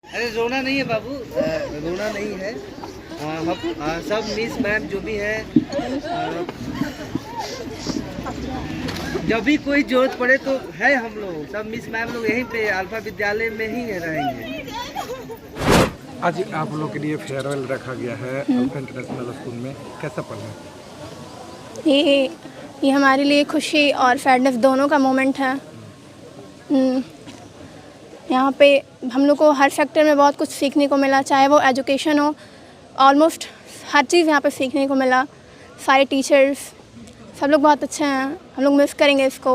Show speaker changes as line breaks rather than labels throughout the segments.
अरे रोना नहीं है बाबू, रोना नहीं है। हम सब मिस मैम जो भी है, जब भी कोई जरूरत पड़े तो है, हम लोग सब मिस मैम लोग यहीं पे अल्फा विद्यालय में ही रहेंगे।
आज आप लोग के लिए फेयरवेल रखा गया है अल्फा इंटरनेशनल स्कूल में, कैसा पल है?
ये हमारे लिए खुशी और सैडनेस दोनों का मोमेंट है। यहाँ पे हम लोग को हर सेक्टर में बहुत कुछ सीखने को मिला, चाहे वो एजुकेशन हो, ऑलमोस्ट हर चीज़ यहाँ पे सीखने को मिला। सारे टीचर्स सब लोग बहुत अच्छे हैं, हम लोग मिस करेंगे इसको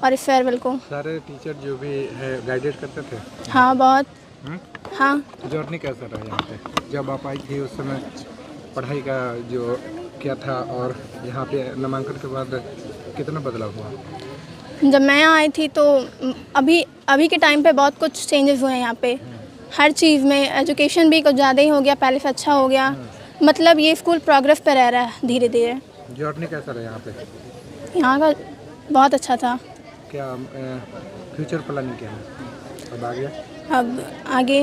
और इस फेयरवेल को।
सारे टीचर जो भी है गाइडेड करते थे?
हाँ बहुत। हाँ।
जर्नी कैसा रहा यहाँ पे? जब आप आई थी उस समय पढ़ाई का जो क्या था और यहाँ पे नामांकन के बाद कितना बदलाव हुआ?
जब मैं यहाँ आई थी तो अभी के टाइम पे बहुत कुछ चेंजेस हुए हैं यहाँ पे। हर चीज़ में एजुकेशन भी कुछ ज़्यादा ही हो गया, पहले से अच्छा हो गया। मतलब ये स्कूल प्रोग्रेस पे रह रहा है धीरे धीरे।
जर्नी कैसा रहा यहाँ पे?
यहाँ का बहुत अच्छा था।
क्या फ्यूचर प्लानिंग क्या है अब आगे?
अब आगे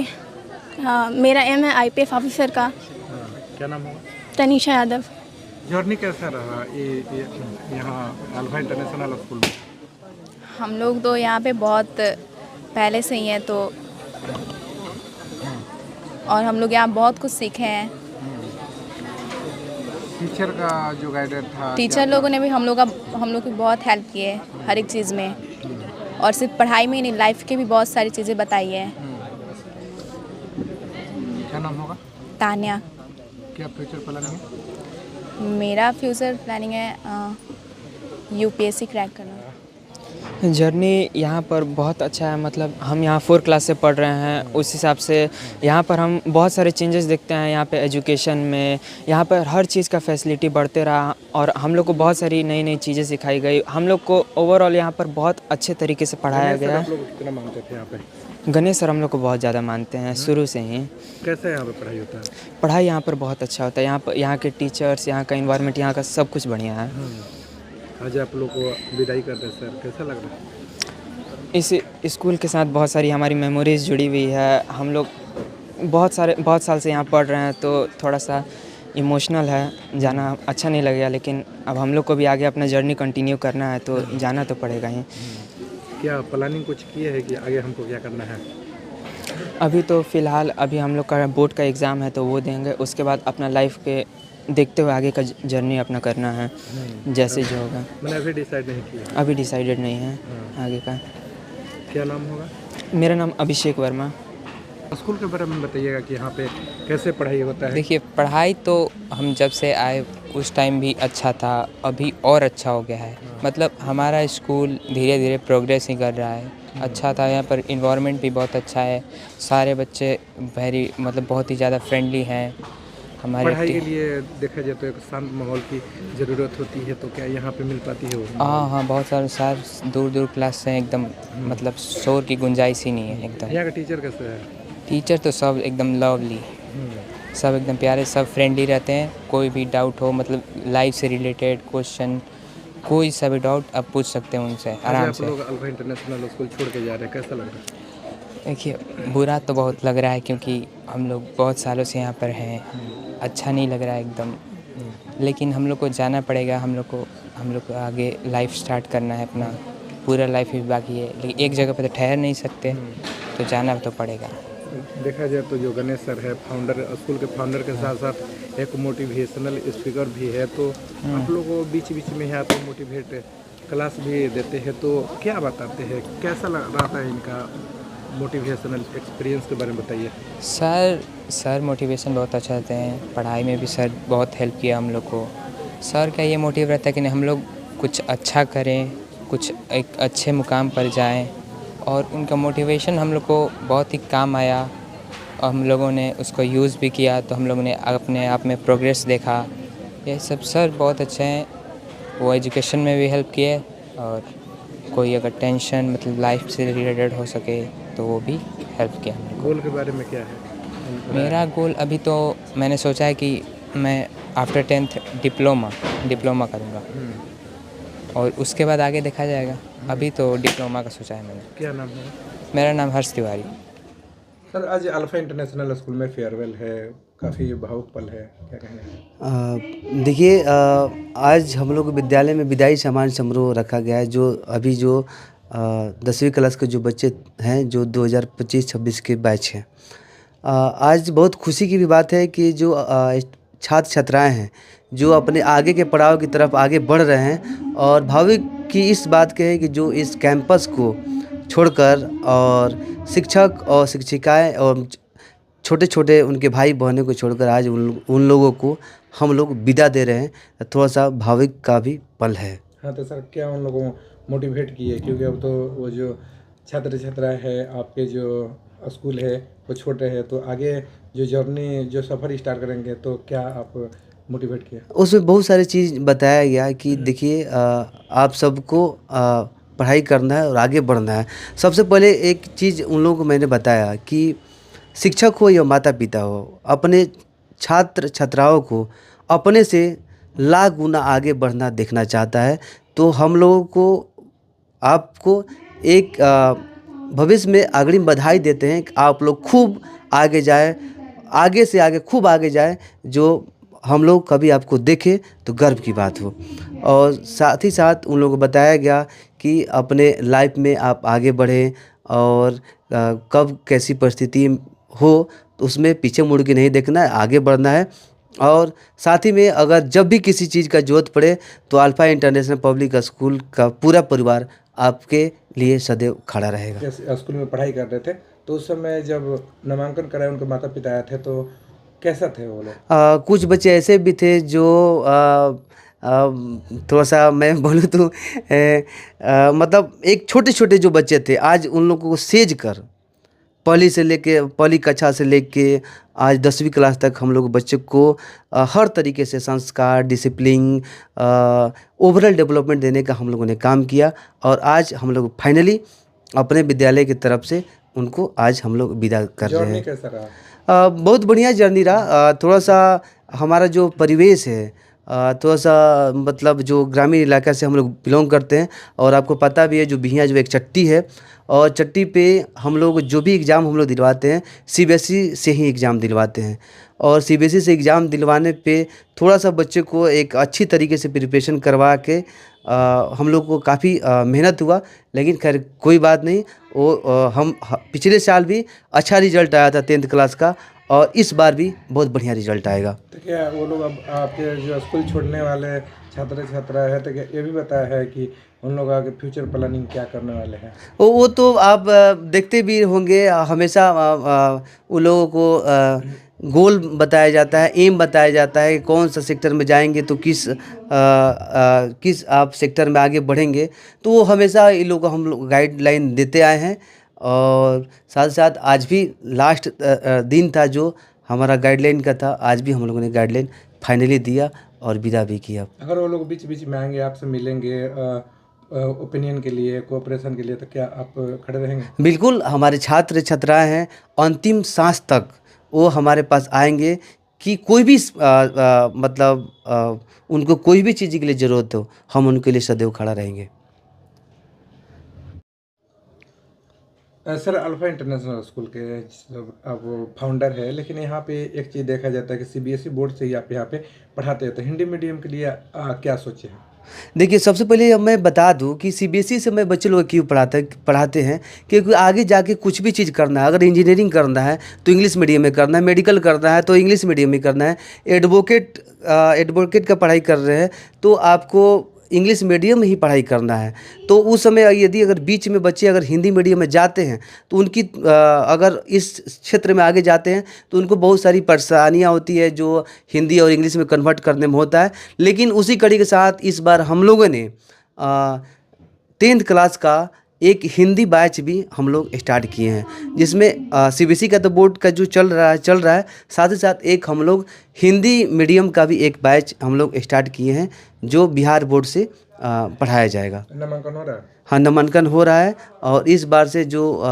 मेरा एम है IPS ऑफिसर का।
क्या नाम होगा?
तनीषा यादव।
जर्नी कैसा रहा ये यहाँ अल्फा इंटरनेशनल स्कूल में?
हम लोग तो यहाँ पे बहुत पहले से ही हैं, तो और हम लोग यहाँ बहुत कुछ सीखे हैं।
टीचर का जो गाइडेड था,
टीचर लोगों ने भी हम लोग की बहुत हेल्प की है हर एक चीज़ में, और सिर्फ पढ़ाई में ही नहीं, लाइफ के भी बहुत सारी चीज़ें बताई है।
क्या नाम होगा?
तान्या।
क्या फ्यूचर प्लानिंग है?
मेरा फ्यूचर प्लानिंग है UPSC क्रैक करना।
जर्नी यहाँ पर बहुत अच्छा है। मतलब हम यहाँ 4 क्लास से पढ़ रहे हैं, उस हिसाब से यहाँ पर हम बहुत सारे चेंजेस देखते हैं। यहाँ पे एजुकेशन में यहाँ पर हर चीज़ का फैसिलिटी बढ़ते रहा और हम लोग को बहुत सारी नई नई चीज़ें सिखाई गई। हम लोग को ओवरऑल यहाँ पर बहुत अच्छे तरीके से पढ़ाया गया।
आप लोग कितना मानते थे यहाँ पे?
गणेश सर हम लोग को बहुत ज़्यादा मानते हैं शुरू से ही।
कैसे यहाँ पे पढ़ाई होता है?
पढ़ाई यहाँ पर बहुत अच्छा होता है। यहाँ के टीचर्स, यहाँ का इन्वायरमेंट, यहाँ का सब कुछ बढ़िया है।
आज आप लोग को विदाई करते हैं सर, कैसा लग रहा है?
इस स्कूल के साथ बहुत सारी हमारी मेमोरीज़ जुड़ी हुई है। हम लोग बहुत साल से यहाँ पढ़ रहे हैं, तो थोड़ा सा इमोशनल है। जाना अच्छा नहीं लगेगा, लेकिन अब हम लोग को भी आगे अपना जर्नी कंटिन्यू करना है, तो जाना तो पड़ेगा ही।
क्या प्लानिंग कुछ की है कि आगे हमको क्या करना है?
अभी तो फ़िलहाल अभी हम लोग का बोर्ड का एग्ज़ाम है, तो वो देंगे। उसके बाद अपना लाइफ के देखते हुए आगे का जर्नी अपना करना है, जैसे जो होगा।
मैंने अभी डिसाइड नहीं किया?
अभी डिसाइडेड नहीं है आगे का।
क्या नाम होगा?
मेरा नाम अभिषेक वर्मा।
स्कूल के बारे में बताइएगा कि यहाँ पे कैसे पढ़ाई होता है?
देखिए, पढ़ाई तो हम जब से आए उस टाइम भी अच्छा था, अभी और अच्छा हो गया है। मतलब हमारा स्कूल धीरे धीरे प्रोग्रेस ही कर रहा है। अच्छा था, यहाँ पर इन्वायरमेंट भी बहुत अच्छा है। सारे बच्चे बहुत ही ज़्यादा फ्रेंडली हैं। हमारे
पढ़ाई के लिए देखा जाए तो एक शांत माहौल की ज़रूरत होती है, तो क्या यहाँ पे मिल पाती है वो?
हाँ, बहुत सारे सर दूर दूर क्लास से हैं एकदम। मतलब शोर की गुंजाइश ही नहीं है एकदम।
यहाँ का टीचर कैसे है?
टीचर तो सब एकदम लवली, सब एकदम प्यारे, सब फ्रेंडली रहते हैं। कोई भी डाउट हो, मतलब लाइफ से रिलेटेड क्वेश्चन, कोई सा भी डाउट आप पूछ सकते हैं उनसे आराम से।
आप लोग अल्फा इंटरनेशनल स्कूल छोड़ के जा रहे हैं, कैसा लग रहा है?
देखिए, बुरा तो बहुत लग रहा है, क्योंकि हम लोग बहुत सालों से यहाँ पर हैं। अच्छा नहीं लग रहा है एकदम, लेकिन हम लोग को जाना पड़ेगा। हम लोग को आगे लाइफ स्टार्ट करना है अपना। पूरा लाइफ ही बाकी है, लेकिन एक जगह पर तो ठहर नहीं सकते, तो जाना तो पड़ेगा।
देखा जाए तो जो गणेश सर है, फाउंडर, स्कूल के फाउंडर के साथ साथ एक मोटिवेशनल स्पीकर भी है, तो आप लोग को बीच बीच में यहाँ पे मोटिवेट क्लास भी देते हैं, तो क्या बताते हैं, कैसा लग रहा था इनका मोटिवेशनल एक्सपीरियंस के बारे में बताइए।
सर मोटिवेशन बहुत अच्छा देते हैं। पढ़ाई में भी सर बहुत हेल्प किया हम लोग को। सर का ये मोटिव रहता है कि नहीं, हम लोग कुछ अच्छा करें, कुछ एक अच्छे मुकाम पर जाएं, और उनका मोटिवेशन हम लोग को बहुत ही काम आया और हम लोगों ने उसको यूज़ भी किया, तो हम लोगों ने अपने आप में प्रोग्रेस देखा। ये सब सर बहुत अच्छे हैं। वो एजुकेशन में भी हेल्प किए, और कोई अगर टेंशन मतलब लाइफ से रिलेटेड हो सके तो वो भी हेल्प किया।
गोल के बारे में क्या है?
मेरा गोल अभी तो मैंने सोचा है कि मैं आफ्टर 10th डिप्लोमा करूँगा, और उसके बाद आगे देखा जाएगा। अभी तो डिप्लोमा का सोचा है मैंने।
क्या नाम है?
मेरा नाम हर्ष तिवारी।
सर आज अल्फा इंटरनेशनल स्कूल में फेयरवेल है, काफ़ी भावुक पल है, क्या कहेंगे?
देखिए, आज हम लोग विद्यालय में विदाई सम्मान समारोह रखा गया है। जो अभी जो 10वीं क्लास के जो बच्चे हैं, जो 2025-26 के बैच हैं, आज बहुत खुशी की भी बात है कि जो छात्र छात्राएं हैं जो अपने आगे के पड़ाव की तरफ आगे बढ़ रहे हैं, और भाविक की इस बात के है कि जो इस कैंपस को छोड़कर और शिक्षक और शिक्षिकाएं और छोटे छोटे उनके भाई बहनों को छोड़कर आज उन लोगों को हम लोग विदा दे रहे हैं, थोड़ा सा भाविक का भी पल है।
हाँ तो सर क्या उन लोगों को मोटिवेट किए, क्योंकि अब तो वो जो छात्र छात्राएं हैं आपके जो स्कूल है वो छोटे हैं, तो आगे जो जर्नी जो सफ़र स्टार्ट करेंगे तो क्या आप मोटिवेट किया?
उसमें बहुत सारी चीज़ बताया गया कि देखिए, आप सबको पढ़ाई करना है और आगे बढ़ना है। सबसे पहले एक चीज़ उन लोगों को मैंने बताया कि शिक्षक हो या माता पिता हो, अपने छात्र छात्राओं को अपने से लाख गुना आगे बढ़ना देखना चाहता है। तो हम लोगों को आपको एक भविष्य में अग्रिम बधाई देते हैं कि आप लोग खूब आगे जाए, आगे से आगे खूब आगे जाए, जो हम लोग कभी आपको देखें तो गर्व की बात हो। और साथ ही साथ उन लोगों को बताया गया कि अपने लाइफ में आप आगे बढ़ें, और कब कैसी परिस्थिति हो तो उसमें पीछे मुड़ के नहीं देखना है, आगे बढ़ना है। और साथ ही में अगर जब भी किसी चीज़ का जरूरत पड़े तो अल्फा इंटरनेशनल पब्लिक स्कूल का पूरा परिवार आपके लिए सदैव खड़ा रहेगा।
जैसे स्कूल में पढ़ाई कर रहे थे तो उस समय जब नामांकन कराए उनके माता पिता आए थे तो कैसा थे वो लोग?
कुछ बच्चे ऐसे भी थे जो थोड़ा सा मैं बोलूँ तो मतलब एक छोटे छोटे जो बच्चे थे, आज उन लोगों को सेज कर पहली कक्षा से लेके आज 10वीं क्लास तक हम लोग बच्चे को हर तरीके से संस्कार, डिसिप्लिन, ओवरऑल डेवलपमेंट देने का हम लोगों ने काम किया। और आज हम लोग फाइनली अपने विद्यालय की तरफ से उनको आज हम लोग विदा कर रहे हैं।
कैसा रहा?
बहुत बढ़िया जर्नी रहा। थोड़ा सा हमारा जो परिवेश है, थोड़ा सा मतलब जो ग्रामीण इलाका से हम लोग बिलोंग करते हैं, और आपको पता भी है जो बिहियाँ जो एक चट्टी है, और चट्टी पे हम लोग जो भी एग्ज़ाम हम लोग दिलवाते हैं सीबीएसई से ही एग्ज़ाम दिलवाते हैं। और सीबीएसई से एग्ज़ाम दिलवाने पे थोड़ा सा बच्चे को एक अच्छी तरीके से प्रिपरेशन करवा के हम लोग को काफ़ी मेहनत हुआ, लेकिन खैर कोई बात नहीं। वो हम पिछले साल भी अच्छा रिजल्ट आया था 10th क्लास का, और इस बार भी बहुत बढ़िया रिजल्ट आएगा।
तो क्या वो लोग अब आपके जो स्कूल छोड़ने वाले छात्र छात्रा है तो क्या ये भी बताया है कि उन लोग आगे फ्यूचर प्लानिंग क्या करने वाले हैं?
वो तो आप देखते भी होंगे, हमेशा उन लोगों को गोल बताया जाता है, एम बताया जाता है कि कौन सा सेक्टर में जाएंगे तो किस आप सेक्टर में आगे बढ़ेंगे। तो वो हमेशा इन लोगों को हम लोग गाइडलाइन देते आए हैं, और साथ साथ आज भी लास्ट दिन था जो हमारा गाइडलाइन का था, आज भी हम लोगों ने गाइडलाइन फाइनली दिया और विदा भी किया।
अगर वो लोग बीच बीच में आएंगे, आपसे मिलेंगे ओपिनियन के लिए, कोऑपरेशन के लिए, तो क्या आप खड़े रहेंगे?
बिल्कुल, हमारे छात्र छात्राएं हैं, अंतिम सांस तक वो हमारे पास आएंगे कि कोई भी मतलब उनको कोई भी चीज़ के लिए ज़रूरत हो, हम उनके लिए सदैव खड़ा रहेंगे।
सर अल्फा इंटरनेशनल स्कूल के आप फाउंडर है, लेकिन यहाँ पे एक चीज़ देखा जाता है कि सीबीएसई बोर्ड से ही आप यहाँ पे पढ़ाते हैं, तो हिंदी मीडियम के लिए क्या सोचे हैं?
देखिए, सबसे पहले मैं बता दूं कि सीबीएसई से मैं बच्चे लोग क्यों पढ़ाते हैं, क्योंकि आगे जाके कुछ भी चीज़ करना है, अगर इंजीनियरिंग करना है तो इंग्लिश मीडियम में करना है, मेडिकल करना है तो इंग्लिश मीडियम में करना है, एडवोकेट का पढ़ाई कर रहे हैं तो आपको इंग्लिश मीडियम में ही पढ़ाई करना है। तो उस समय यदि अगर बीच में बच्चे अगर हिंदी मीडियम में जाते हैं तो उनकी अगर इस क्षेत्र में आगे जाते हैं तो उनको बहुत सारी परेशानियां होती है जो हिंदी और इंग्लिश में कन्वर्ट करने में होता है। लेकिन उसी कड़ी के साथ इस बार हम लोगों ने 10th क्लास का एक हिंदी बैच भी हम लोग स्टार्ट किए हैं, जिसमें सीबीएसई का तो बोर्ड का जो चल रहा है, साथ ही साथ एक हम लोग हिंदी मीडियम का भी एक बैच हम लोग स्टार्ट किए हैं जो बिहार बोर्ड से पढ़ाया जाएगा।
नामांकन हो रहा है?
हाँ, नामांकन हो रहा है, और इस बार से जो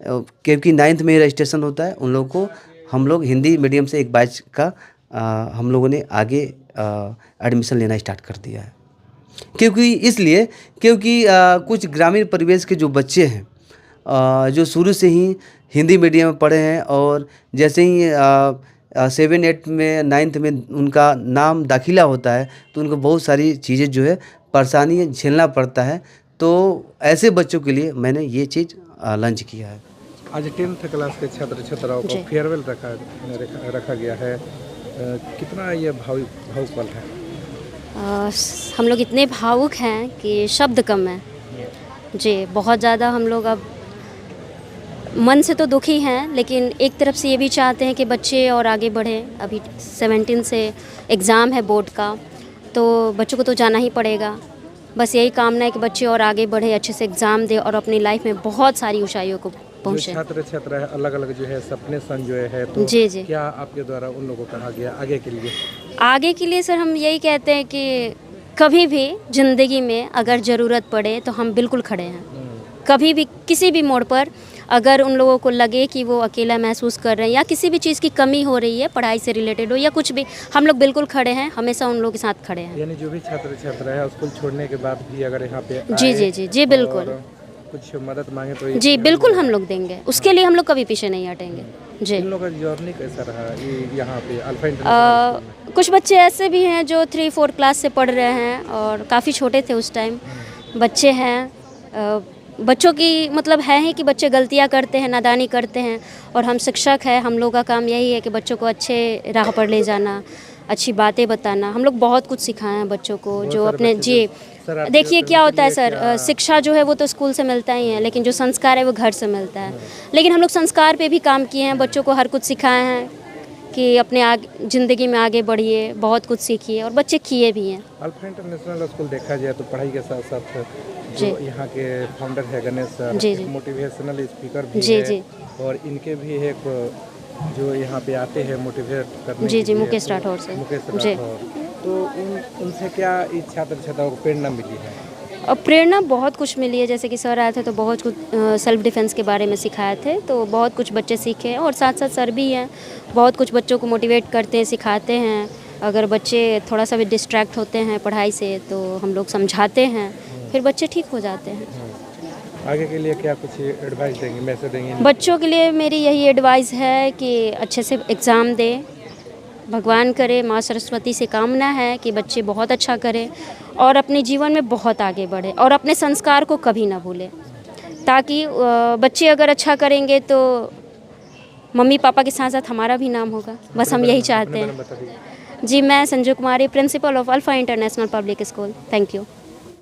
क्योंकि 9th में रजिस्ट्रेशन होता है, उन लोगों को हम लोग हिंदी मीडियम से एक बैच का हम लोगों ने आगे एडमिशन लेना स्टार्ट कर दिया है। क्योंकि कुछ ग्रामीण परिवेश के जो बच्चे हैं जो शुरू से ही हिंदी मीडियम में पढ़े हैं और जैसे ही 7, 8 में 9th में उनका नाम दाखिला होता है तो उनको बहुत सारी चीज़ें जो है परेशानी झेलना पड़ता है। तो ऐसे बच्चों के लिए मैंने ये चीज़ लॉन्च किया है।
आज 10th क्लास के छात्र छात्राओं को फेयरवेल रखा गया है। कितना ये भावुक पल है?
हम लोग इतने भावुक हैं कि शब्द कम है जी। बहुत ज़्यादा हम लोग अब मन से तो दुखी हैं, लेकिन एक तरफ से ये भी चाहते हैं कि बच्चे और आगे बढ़ें। अभी 17 से एग्ज़ाम है बोर्ड का, तो बच्चों को तो जाना ही पड़ेगा। बस यही कामना है कि बच्चे और आगे बढ़े, अच्छे से एग्ज़ाम दे और अपनी लाइफ में बहुत सारी ऊंचाइयों को पहुँचे।
छात्र छात्रा है अलग अलग जो है सपने संजोए है, तो
जी जी।
क्या आपके द्वारा उन लोगों को कहा गया आगे के लिए?
आगे के लिए सर हम यही कहते हैं कि कभी भी ज़िंदगी में अगर ज़रूरत पड़े तो हम बिल्कुल खड़े हैं। कभी भी किसी भी मोड़ पर अगर उन लोगों को लगे कि वो अकेला महसूस कर रहे हैं या किसी भी चीज़ की कमी हो रही है, पढ़ाई से रिलेटेड हो या कुछ भी, हम लोग बिल्कुल खड़े हैं, हमेशा उन लोगों के साथ खड़े हैं।
यानी जो भी छात्र छात्रा है स्कूल छोड़ने के बाद भी अगर यहाँ पे
जी
आए
जी जी जी बिल्कुल,
और कुछ मदद मांगे तो
जी बिल्कुल हम लोग देंगे। उसके लिए हम लोग कभी पीछे नहीं हटेंगे जी।
इन लोगों का जर्नी कैसा रहा यहाँ पे अल्फा इंटरनेशनल?
कुछ बच्चे ऐसे भी हैं जो 3-4 क्लास से पढ़ रहे हैं और काफ़ी छोटे थे उस टाइम। बच्चे हैं, बच्चों की मतलब है ही कि बच्चे गलतियां करते हैं, नादानी करते हैं, और हम शिक्षक हैं, हम लोगों का काम यही है कि बच्चों को अच्छे राह पर ले जाना, अच्छी बातें बताना। हम लोग बहुत कुछ सिखाए हैं बच्चों को, जो अपने जी देखिए क्या होता है सर, शिक्षा जो है वो तो स्कूल से मिलता ही है, लेकिन जो संस्कार है वो घर से मिलता है। लेकिन हम लोग संस्कार पे भी काम किए हैं, बच्चों को हर कुछ सिखाए हैं कि अपने आगे ज़िंदगी में आगे बढ़िए, बहुत कुछ सीखिए, और बच्चे किए भी हैं।
अल्फा इंटरनेशनल स्कूल देखा जाए तो पढ़ाई के साथ साथ जो यहाँ के फाउंडर है गणेश सर,
जी जी
मोटिवेशनल स्पीकर भी
जी
है,
जी
और इनके भी एक जो यहाँ पे आते हैं मोटिवेट करने
जी
के
जी
लिए,
मुकेश राठौर से
मुकेश
जी।
राठौर, तो उनसे क्या इस छात्र छात्राओं को प्रेरणा मिली है?
और प्रेरणा बहुत कुछ मिली है। जैसे कि सर आए थे तो बहुत कुछ सेल्फ डिफेंस के बारे में सिखाए थे, तो बहुत कुछ बच्चे सीखे हैं, और साथ साथ सर भी हैं, बहुत कुछ बच्चों को मोटिवेट करते हैं, सिखाते हैं। अगर बच्चे थोड़ा सा भी डिस्ट्रैक्ट होते हैं पढ़ाई से तो हम लोग समझाते हैं, फिर बच्चे ठीक हो जाते हैं।
आगे के लिए क्या कुछ एडवाइस देंगे, मैसेज देंगे?
बच्चों के लिए मेरी यही एडवाइस है कि अच्छे से एग्ज़ाम दें, भगवान करे, माँ सरस्वती से कामना है कि बच्चे बहुत अच्छा करें और अपने जीवन में बहुत आगे बढ़े, और अपने संस्कार को कभी ना भूलें, ताकि बच्चे अगर अच्छा करेंगे तो मम्मी पापा के साथ साथ हमारा भी नाम होगा। बस हम यही चाहते हैं। जी, मैं Sanju Kumari, principal of Alpha International Public School. Thank you.